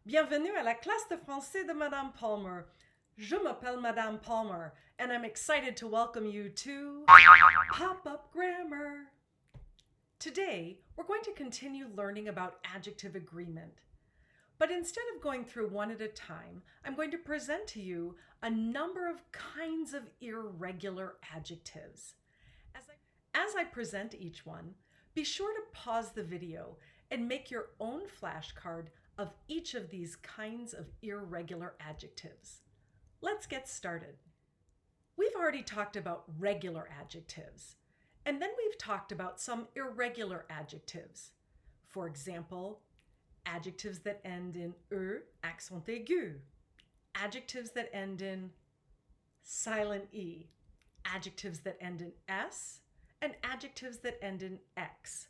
Bienvenue à la classe de français de Madame Palmer. Je m'appelle Madame Palmer, and I'm excited to welcome you to Pop-Up Grammar. Today, we're going to continue learning about adjective agreement. But instead of going through one at a time, I'm going to present to you a number of kinds of irregular adjectives. As I present each one, be sure to pause the video and make your own flashcard of each of these kinds of irregular adjectives. Let's get started. We've already talked about regular adjectives, and then we've talked about some irregular adjectives. For example, adjectives that end in E, accent aigu, adjectives that end in silent E, adjectives that end in S, and adjectives that end in X.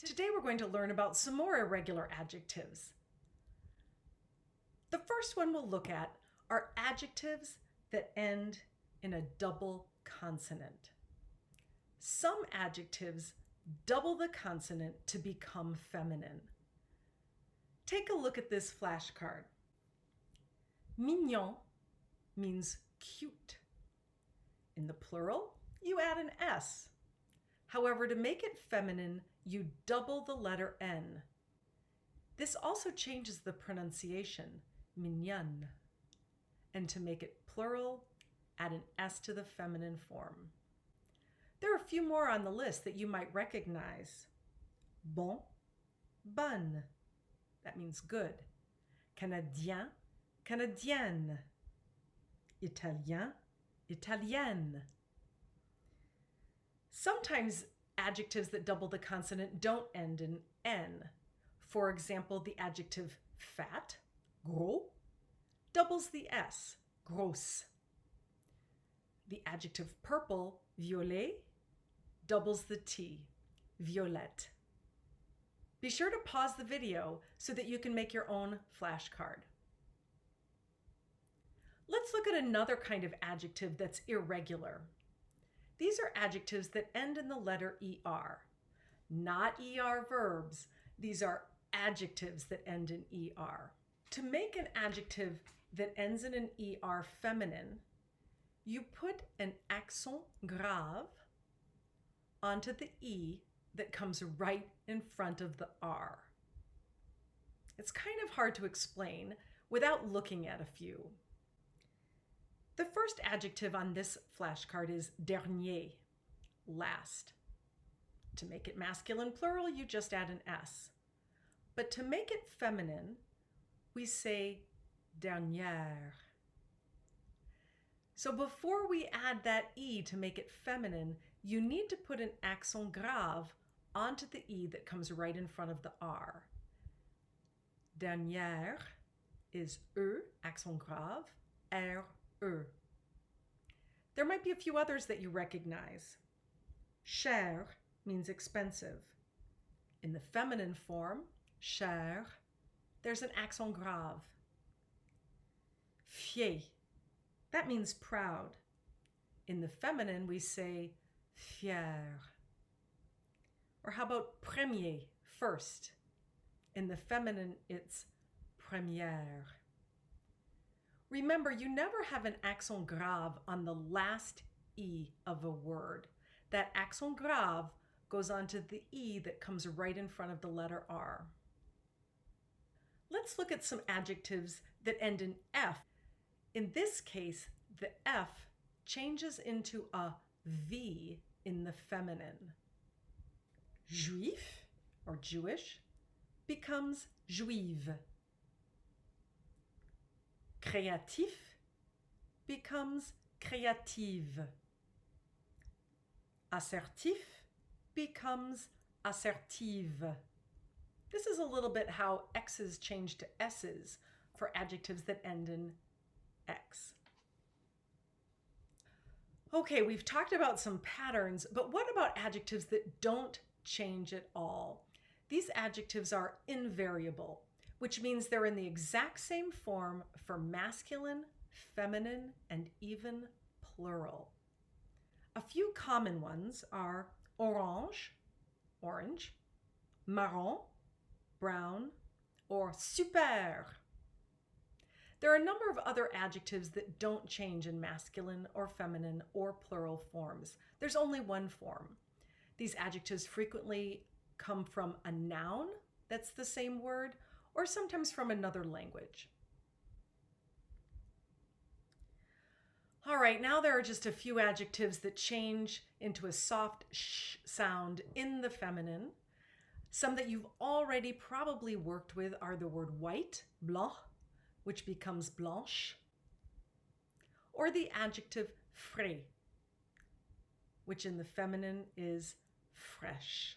Today we're going to learn about some more irregular adjectives. The first one we'll look at are adjectives that end in a double consonant. Some adjectives double the consonant to become feminine. Take a look at this flashcard. Mignon means cute. In the plural, you add an S. However, to make it feminine, you double the letter N. This also changes the pronunciation, mignonne. And to make it plural, add an S to the feminine form. There are a few more on the list that you might recognize. Bon, bonne. That means good. Canadien, canadienne. Italien, italienne. Sometimes adjectives that double the consonant don't end in N. For example, the adjective fat, gros, doubles the S, grosse. The adjective purple, violet, doubles the T, violette. Be sure to pause the video so that you can make your own flashcard. Let's look at another kind of adjective that's irregular. These are adjectives that end in the letter ER. Not ER verbs. These are adjectives that end in ER. To make an adjective that ends in an ER feminine, you put an accent grave onto the E that comes right in front of the R. It's kind of hard to explain without looking at a few. The first adjective on this flashcard is dernier, last. To make it masculine plural, you just add an S. But to make it feminine, we say dernière. So before we add that E to make it feminine, you need to put an accent grave onto the E that comes right in front of the R. Dernière is E, accent grave, R, E. There might be a few others that you recognize. Cher means expensive. In the feminine form, cher, there's an accent grave. Fier, that means proud. In the feminine, we say fier. Or how about premier, first? In the feminine, it's première. Remember, you never have an accent grave on the last E of a word. That accent grave goes onto the E that comes right in front of the letter R. Let's look at some adjectives that end in F. In this case, the F changes into a V in the feminine. Juif, or Jewish, becomes juive. Créatif becomes créative. Assertif becomes assertive. This is a little bit how X's change to S's for adjectives that end in X. Okay, we've talked about some patterns, but what about adjectives that don't change at all? These adjectives are invariable, which means they're in the exact same form for masculine, feminine, and even plural. A few common ones are orange, orange, marron, brown, or super, There are a number of other adjectives that don't change in masculine or feminine or plural forms. There's only one form. These adjectives frequently come from a noun that's the same word, or sometimes from another language. All right, now there are just a few adjectives that change into a soft sh sound in the feminine. Some that you've already probably worked with are the word white, blanc, which becomes blanche, or the adjective frais, which in the feminine is fraîche.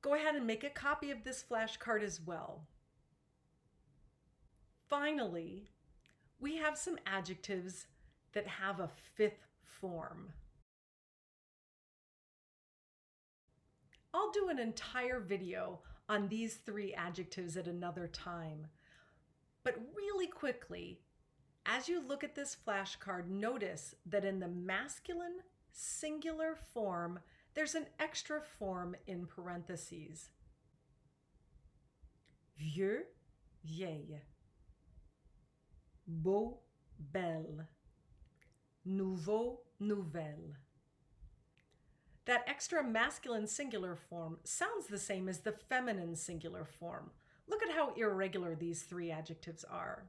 Go ahead and make a copy of this flashcard as well. Finally, we have some adjectives that have a fifth form. I'll do an entire video on these three adjectives at another time. But really quickly, as you look at this flashcard, notice that in the masculine singular form, there's an extra form in parentheses. Vieux, vieille. Beau, belle. Nouveau, nouvelle. That extra masculine singular form sounds the same as the feminine singular form. Look at how irregular these three adjectives are.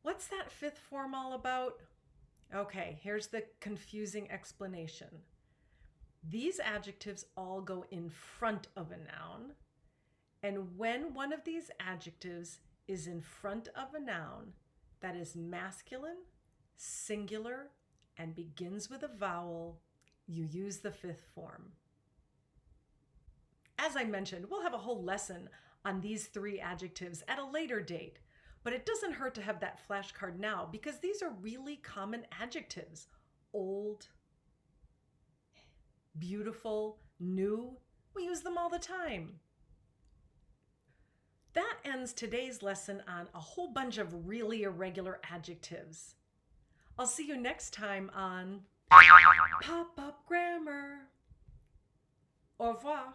What's that fifth form all about? Okay, here's the confusing explanation. These adjectives all go in front of a noun, and when one of these adjectives is in front of a noun that is masculine, singular, and begins with a vowel, you use the fifth form. As I mentioned, we'll have a whole lesson on these three adjectives at a later date, but it doesn't hurt to have that flashcard now because these are really common adjectives. Old, beautiful, new, we use them all the time. That ends today's lesson on a whole bunch of really irregular adjectives. I'll see you next time on Pop-Up Grammar. Au revoir.